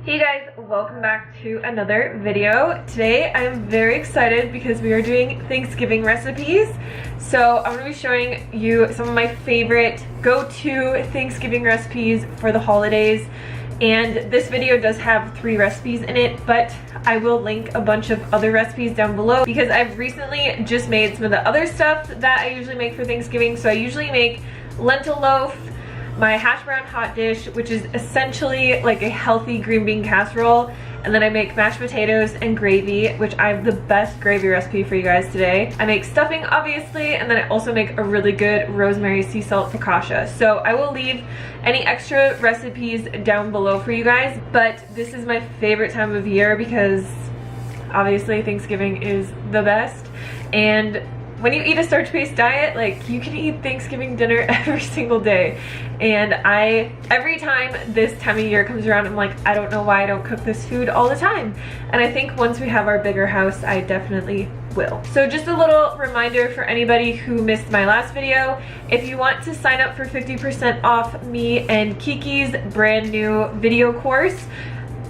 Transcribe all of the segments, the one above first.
Hey guys, welcome back to another video. Today I'm very excited because we are doing Thanksgiving recipes. So I'm going to be showing you some of my favorite go-to Thanksgiving recipes for the holidays. And this video does have 3 recipes in it, but I will link a bunch of other recipes down below because I've recently just made some of the other stuff that I usually make for Thanksgiving. So I usually make lentil loaf, my hash brown hot dish, which is essentially like a healthy green bean casserole, and then I make mashed potatoes and gravy, which I have the best gravy recipe for you guys today. I make stuffing, obviously, and then I also make a really good rosemary sea salt focaccia. So I will leave any extra recipes down below for you guys, but this is my favorite time of year because obviously Thanksgiving is the best. And when you eat a starch-based diet, like, you can eat Thanksgiving dinner every single day. And every time this time of year comes around, I'm like, I don't know why I don't cook this food all the time. And I think once we have our bigger house, I definitely will. So just a little reminder for anybody who missed my last video, if you want to sign up for 50% off me and Kiki's brand new video course,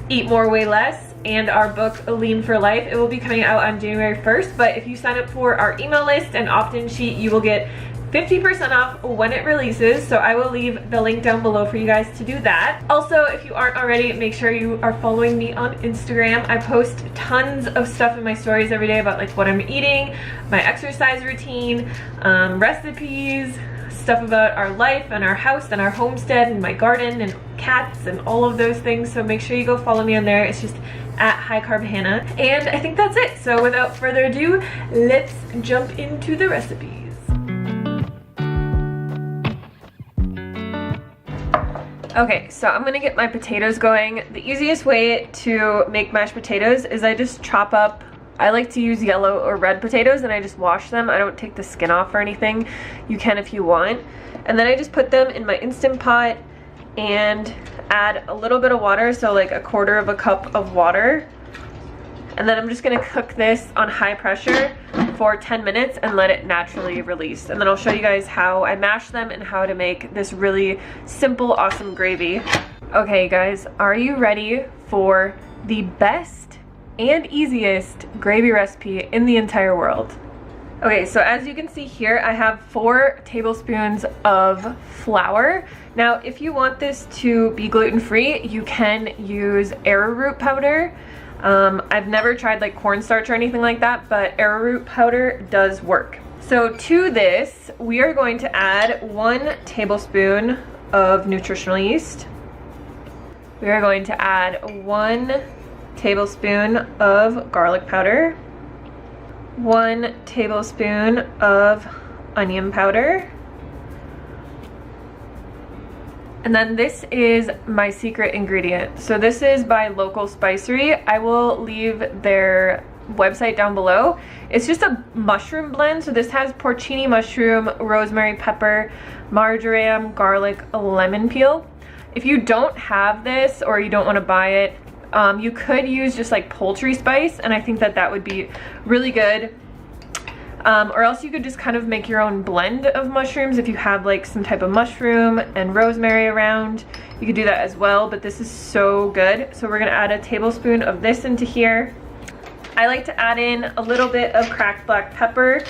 Eat More, Way Less, and our book Lean for Life, it will be coming out on January 1st, but if you sign up for our email list and opt-in sheet, you will get 50% off when it releases. So I will leave the link down below for you guys to do that. Also, if you aren't already, make sure you are following me on Instagram. I post tons of stuff in my stories every day about like what I'm eating, my exercise routine, recipes, stuff about our life and our house and our homestead and my garden and cats and all of those things. So make sure you go follow me on there. It's just at High Carb Hannah. And I think that's it. So without further ado, let's jump into the recipes. Okay, so I'm gonna get my potatoes going. The easiest way to make mashed potatoes is I just chop up, I like to use yellow or red potatoes, and I just wash them. I don't take the skin off or anything. You can if you want. And then I just put them in my Instant Pot and add a little bit of water, so like 1/4 cup of water. And then I'm just gonna cook this on high pressure for 10 minutes and let it naturally release. And then I'll show you guys how I mash them and how to make this really simple, awesome gravy. Okay guys, are you ready for the best and easiest gravy recipe in the entire world? Okay, so as you can see here, I have 4 tablespoons of flour. Now, if you want this to be gluten-free, you can use arrowroot powder. I've never tried like cornstarch or anything like that, but arrowroot powder does work. So to this, we are going to add 1 tablespoon of nutritional yeast. We are going to add 1 tablespoon of garlic powder, 1 tablespoon of onion powder, and then this is my secret ingredient. So this is by Local Spicery. I will leave their website down below. It's just a mushroom blend. So this has porcini mushroom, rosemary, pepper, marjoram, garlic, lemon peel. If you don't have this or you don't want to buy it, you could use just like poultry spice, and I think that that would be really good. Or else you could just kind of make your own blend of mushrooms. If you have like some type of mushroom and rosemary around, you could do that as well, but this is so good. So we're gonna add a tablespoon of this into here. I like to add in a little bit of cracked black pepper.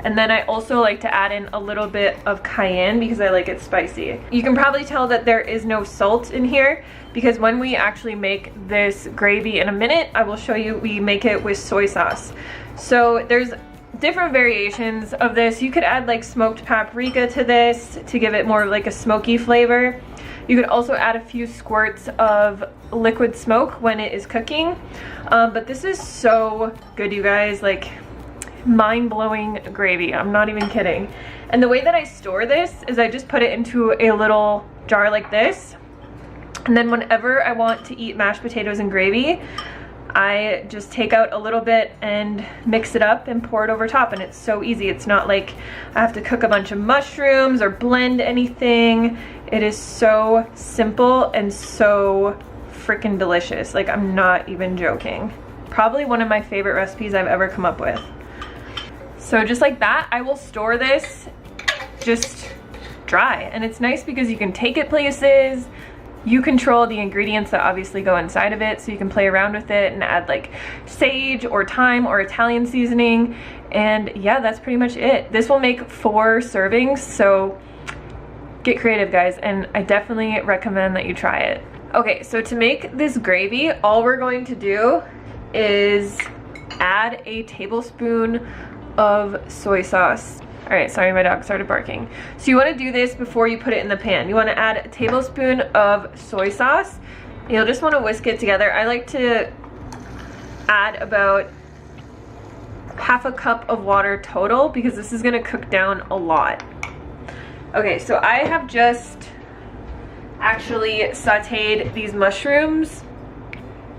And then I also like to add in a little bit of cayenne because I like it spicy. You can probably tell that there is no salt in here because when we actually make this gravy in a minute, I will show you, we make it with soy sauce. So there's different variations of this. You could add like smoked paprika to this to give it more like a smoky flavor. You could also add a few squirts of liquid smoke when it is cooking. But this is so good, you guys. Like, mind-blowing gravy. I'm not even kidding. And the way that I store this is I just put it into a little jar like this, and then whenever I want to eat mashed potatoes and gravy, I just take out a little bit and mix it up and pour it over top, and it's so easy. It's not like I have to cook a bunch of mushrooms or blend anything. It is so simple and so freaking delicious. Like, I'm not even joking. Probably one of my favorite recipes I've ever come up with. So just like that, I will store this just dry. And it's nice because you can take it places. You control the ingredients that obviously go inside of it, so you can play around with it and add like sage or thyme or Italian seasoning. And yeah, that's pretty much it. This will make 4 servings, so get creative, guys, and I definitely recommend that you try it. Okay, so to make this gravy, all we're going to do is add a tablespoon of soy sauce. All right, sorry, my dog started barking. So you want to do this before you put it in the pan. You want to add a tablespoon of soy sauce. You'll just want to whisk it together. I like to add about half a cup of water total because this is going to cook down a lot. Okay, so I have just actually sauteed these mushrooms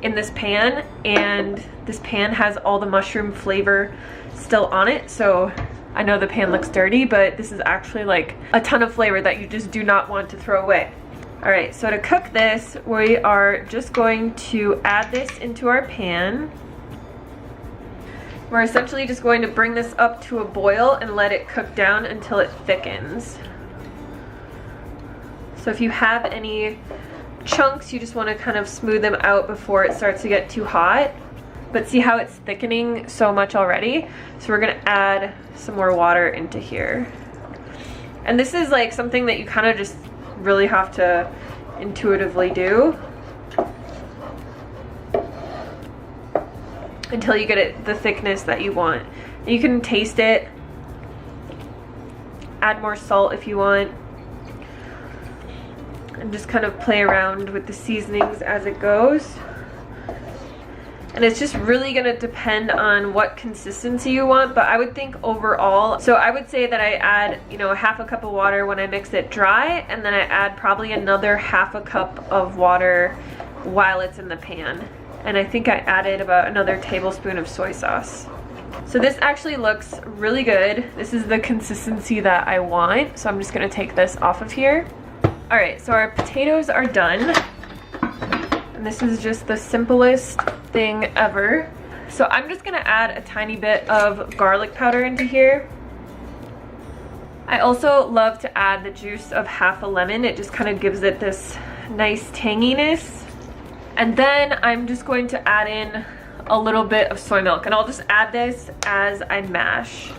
in this pan, and this pan has all the mushroom flavor still on it, so I know the pan looks dirty, but this is actually like a ton of flavor that you just do not want to throw away. All right, so to cook this, we are just going to add this into our pan. We're essentially just going to bring this up to a boil and let it cook down until it thickens. So if you have any chunks, you just want to kind of smooth them out before it starts to get too hot. But see how it's thickening so much already? So we're gonna add some more water into here. And this is like something that you kind of just really have to intuitively do until you get it the thickness that you want. And you can taste it, add more salt if you want, and just kind of play around with the seasonings as it goes. And it's just really gonna depend on what consistency you want, but I would think overall, so I would say that I add, you know, half a cup of water when I mix it dry, and then I add probably another half a cup of water while it's in the pan. And I think I added about another tablespoon of soy sauce. So this actually looks really good. This is the consistency that I want, so I'm just gonna take this off of here. All right, so our potatoes are done. And this is just the simplest thing ever. So I'm just gonna add a tiny bit of garlic powder into here. I also love to add the juice of half a lemon. It just kind of gives it this nice tanginess. And then I'm just going to add in a little bit of soy milk, and I'll just add this as I mash.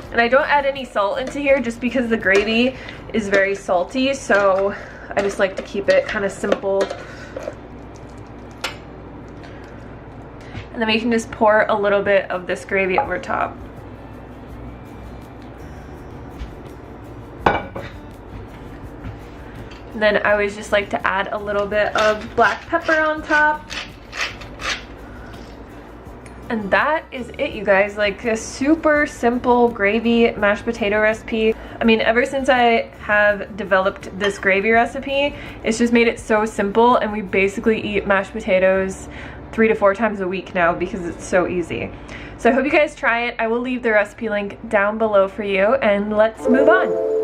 And I don't add any salt into here just because the gravy is very salty, so I just like to keep it kind of simple. And then we can just pour a little bit of this gravy over top. And then I always just like to add a little bit of black pepper on top. And that is it, you guys. Like a super simple gravy mashed potato recipe. I mean, ever since I have developed this gravy recipe, it's just made it so simple, and we basically eat mashed potatoes 3 to 4 times a week now because it's so easy. So I hope you guys try it. I will leave the recipe link down below for you, and let's move on.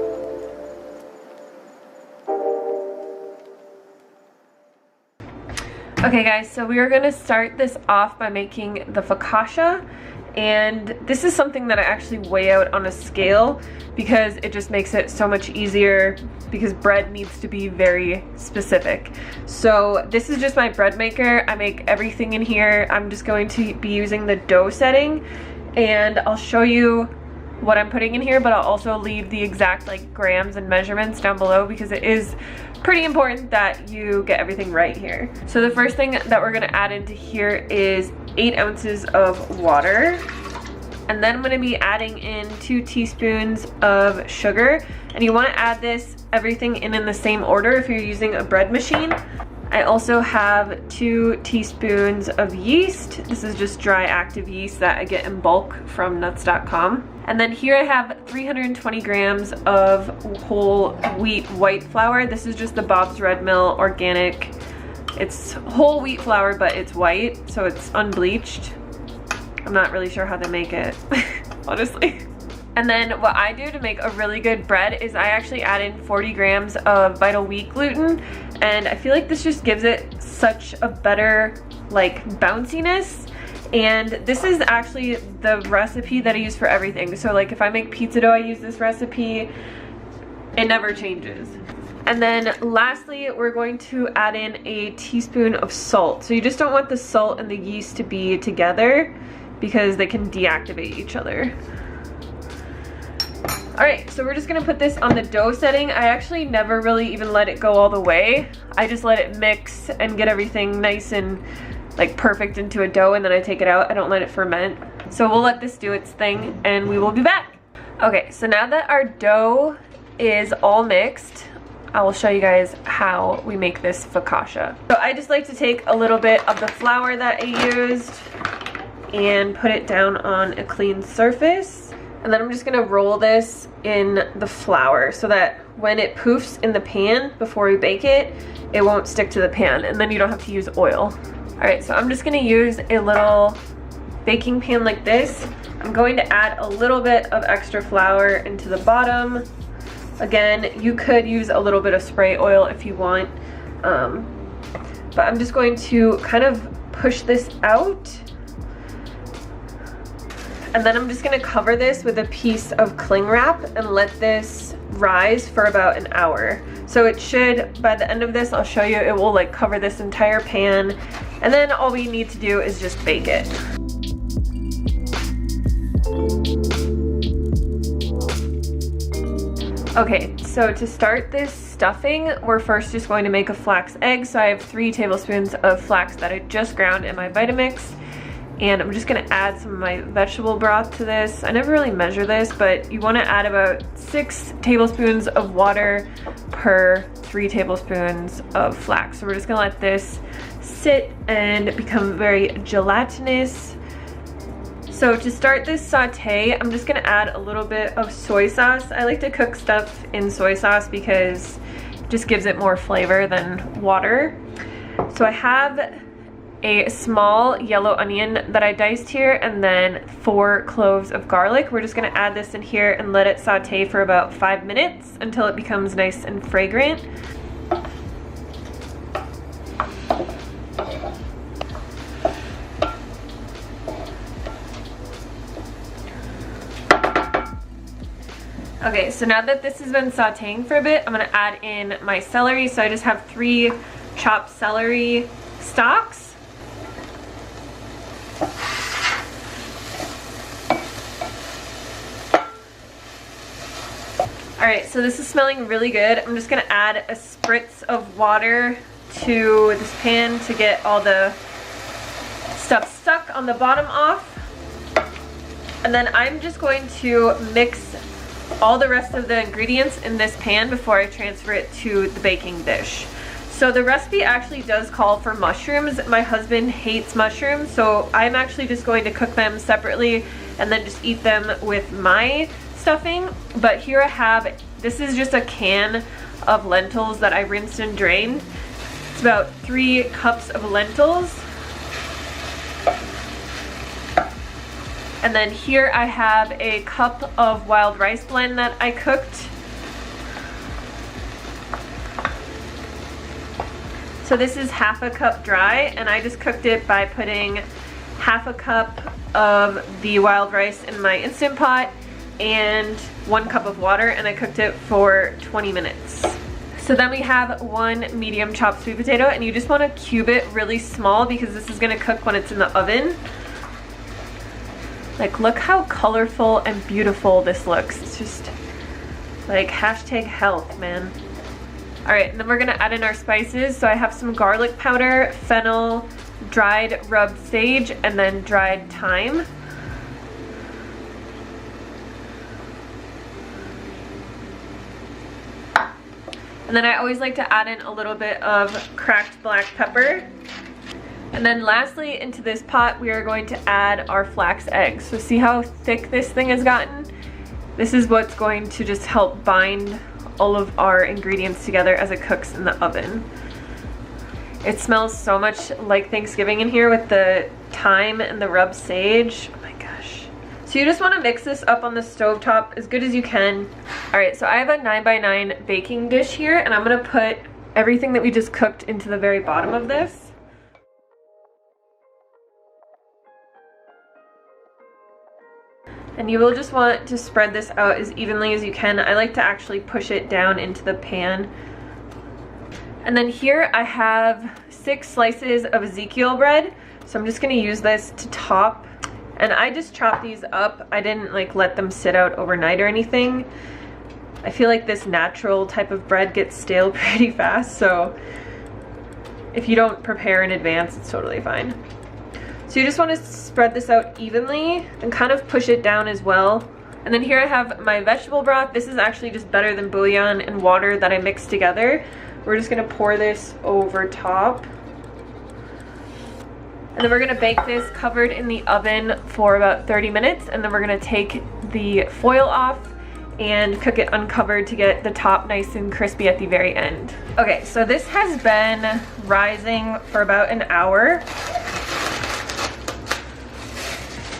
Okay guys, so we are gonna start this off by making the focaccia, and this is something that I actually weigh out on a scale because it just makes it so much easier, because bread needs to be very specific. So this is just my bread maker. I make everything in here. I'm just going to be using the dough setting, and I'll show you what I'm putting in here, but I'll also leave the exact like grams and measurements down below because it is pretty important that you get everything right here. So the first thing that we're gonna add into here is 8 ounces of water. And then I'm gonna be adding in 2 teaspoons of sugar. And you wanna add this, everything in the same order if you're using a bread machine. I also have 2 teaspoons of yeast. This is just dry active yeast that I get in bulk from nuts.com. And then here I have 320 grams of whole wheat white flour. This is just the Bob's Red Mill organic. It's whole wheat flour, but it's white, so it's unbleached. I'm not really sure how they make it, honestly. And then what I do to make a really good bread is I actually add in 40 grams of vital wheat gluten, and I feel like this just gives it such a better like bounciness, And this is actually the recipe that I use for everything. So like if I make pizza dough, I use this recipe. It never changes. And then lastly, we're going to add in a teaspoon of salt. So you just don't want the salt and the yeast to be together because they can deactivate each other. All right, so we're just gonna put this on the dough setting. I actually never really even let it go all the way. I just let it mix and get everything nice and like perfect into a dough, and then I take it out. I don't let it ferment. So we'll let this do its thing and we will be back. Okay, so now that our dough is all mixed, I will show you guys how we make this focaccia. So I just like to take a little bit of the flour that I used and put it down on a clean surface. And then I'm just gonna roll this in the flour so that when it poofs in the pan before we bake it, it won't stick to the pan, and then you don't have to use oil. All right, so I'm just gonna use a little baking pan like this. I'm going to add a little bit of extra flour into the bottom. Again, you could use a little bit of spray oil if you want, but I'm just going to kind of push this out. And then I'm just gonna cover this with a piece of cling wrap and let this rise for about an hour. So it should, by the end of this, I'll show you, it will like cover this entire pan. And then all we need to do is just bake it. Okay, so to start this stuffing, we're first just going to make a flax egg. So I have 3 tablespoons of flax that I just ground in my Vitamix. And I'm just gonna add some of my vegetable broth to this. I never really measure this, but you wanna add about 6 tablespoons of water per 3 tablespoons of flax. So we're just gonna let this sit and become very gelatinous. So to start this saute, I'm just gonna add a little bit of soy sauce. I like to cook stuff in soy sauce because it just gives it more flavor than water. So I have a small yellow onion that I diced here, and then 4 cloves of garlic. We're just gonna add this in here and let it saute for about 5 minutes until it becomes nice and fragrant. Okay, so now that this has been sauteing for a bit, I'm gonna add in my celery. So I just have 3 chopped celery stalks. All right, so this is smelling really good. I'm just gonna add a spritz of water to this pan to get all the stuff stuck on the bottom off. And then I'm just going to mix all the rest of the ingredients in this pan before I transfer it to the baking dish. So the recipe actually does call for mushrooms. My husband hates mushrooms, so I'm actually just going to cook them separately and then just eat them with my stuffing. But here I have, this is just a can of lentils that I rinsed and drained. It's about 3 cups of lentils. And then here I have a cup of wild rice blend that I cooked. So this is half a cup dry, and I just cooked it by putting half a cup of the wild rice in my Instant Pot and 1 cup of water, and I cooked it for 20 minutes. So then we have 1 medium chopped sweet potato, and you just want to cube it really small because this is going to cook when it's in the oven. Like, look how colorful and beautiful this looks. It's just like hashtag health, man. All right, and then we're gonna add in our spices. So I have some garlic powder, fennel, dried rubbed sage, and then dried thyme. And then I always like to add in a little bit of cracked black pepper. And then lastly, into this pot, we are going to add our flax eggs. So see how thick this thing has gotten? This is what's going to just help bind all of our ingredients together as it cooks in the oven. It smells so much like Thanksgiving in here with the thyme and the rubbed sage. Oh my gosh. So you just want to mix this up on the stovetop as good as you can. All right, so I have a 9x9 baking dish here, and I'm gonna put everything that we just cooked into the very bottom of this. And you will just want to spread this out as evenly as you can. I like to actually push it down into the pan. And then here I have 6 slices of Ezekiel bread. So I'm just gonna use this to top. And I just chopped these up. I didn't like let them sit out overnight or anything. I feel like this natural type of bread gets stale pretty fast, so if you don't prepare in advance, it's totally fine. So you just want to spread this out evenly and kind of push it down as well. And then here I have my vegetable broth. This is actually just better than bouillon and water that I mixed together. We're just gonna pour this over top. And then we're gonna bake this covered in the oven for about 30 minutes. And then we're gonna take the foil off and cook it uncovered to get the top nice and crispy at the very end. Okay, so this has been rising for about an hour.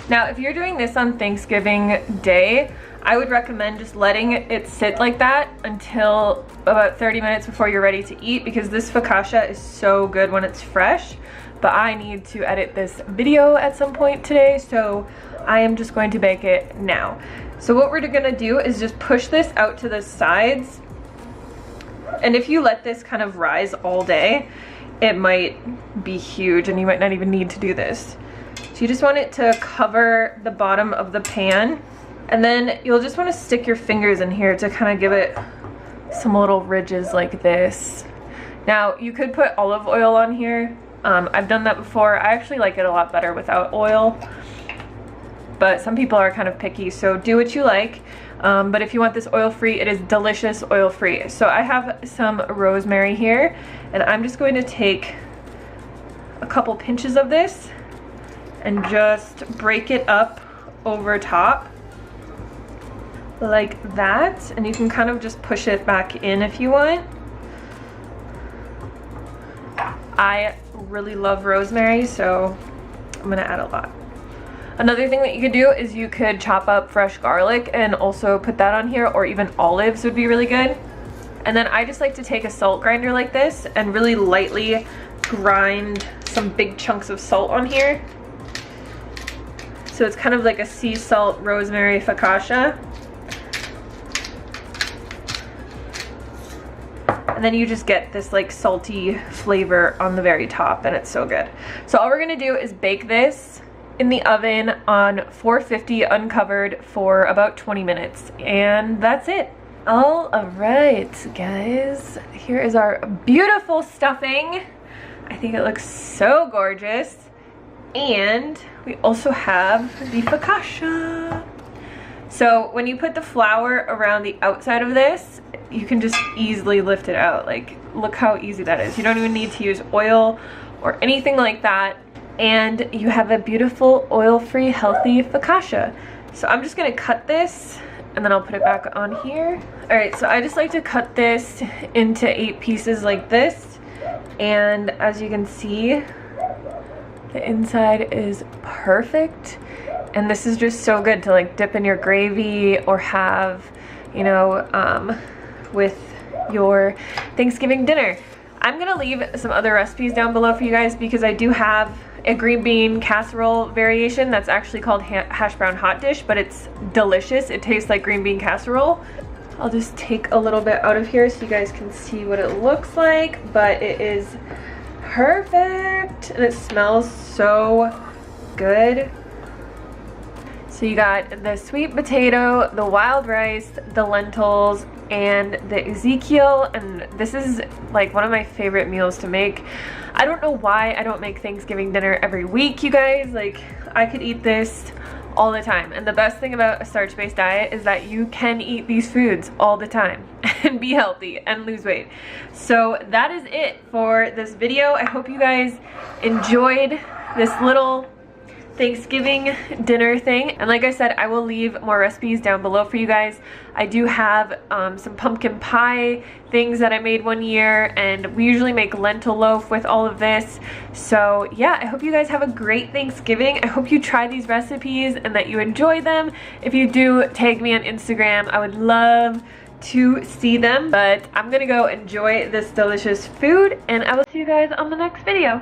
Now, if you're doing this on Thanksgiving Day, I would recommend just letting it sit like that until about 30 minutes before you're ready to eat, because this focaccia is so good when it's fresh. But I need to edit this video at some point today, so I am just going to bake it now. So what we're gonna do is just push this out to the sides. And if you let this kind of rise all day, it might be huge and you might not even need to do this. So you just want it to cover the bottom of the pan. And then you'll just want to stick your fingers in here to kind of give it some little ridges like this. Now you could put olive oil on here. I've done that before. I actually like it a lot better without oil, but some people are kind of picky, so do what you like. But if you want this oil-free, it is delicious oil-free. So I have some rosemary here, and I'm just going to take a couple pinches of this and just break it up over top like that. And you can kind of just push it back in if you want. I really love rosemary, so I'm gonna add a lot. Another thing that you could do is you could chop up fresh garlic and also put that on here, or even olives would be really good. And then I just like to take a salt grinder like this and really lightly grind some big chunks of salt on here. So it's kind of like a sea salt rosemary focaccia. And then you just get this like salty flavor on the very top, and it's so good. So all we're gonna do is bake this in the oven on 450 uncovered for about 20 minutes, and that's it. All right, guys, here is our beautiful stuffing. I think it looks so gorgeous. And we also have the focaccia. So when you put the flour around the outside of this, you can just easily lift it out. Like, look how easy that is. You don't even need to use oil or anything like that. And you have a beautiful oil-free, healthy focaccia. So I'm just gonna cut this and then I'll put it back on here. All right, so I just like to cut this into 8 pieces like this. And as you can see, the inside is perfect. And this is just so good to like dip in your gravy or have, you know, with your Thanksgiving dinner. I'm gonna leave some other recipes down below for you guys, because I do have a green bean casserole variation that's actually called hash brown hot dish, but it's delicious. It tastes like green bean casserole. I'll just take a little bit out of here so you guys can see what it looks like, but it is perfect and it smells so good. So you got the sweet potato, the wild rice, the lentils, and the Ezekiel, and this is like one of my favorite meals to make. I don't know why I don't make Thanksgiving dinner every week, you guys. Like, I could eat this all the time. And the best thing about a starch-based diet is that you can eat these foods all the time and be healthy and lose weight. So that is it for this video. I hope you guys enjoyed this little Thanksgiving dinner thing, and like I said, I will leave more recipes down below for you guys. I do have some pumpkin pie things that I made one year, and we usually make lentil loaf with all of this. So yeah, I hope you guys have a great Thanksgiving. I hope you try these recipes and that you enjoy them. If you do, tag me on Instagram. I would love to see them, but I'm gonna go enjoy this delicious food, and I will see you guys on the next video.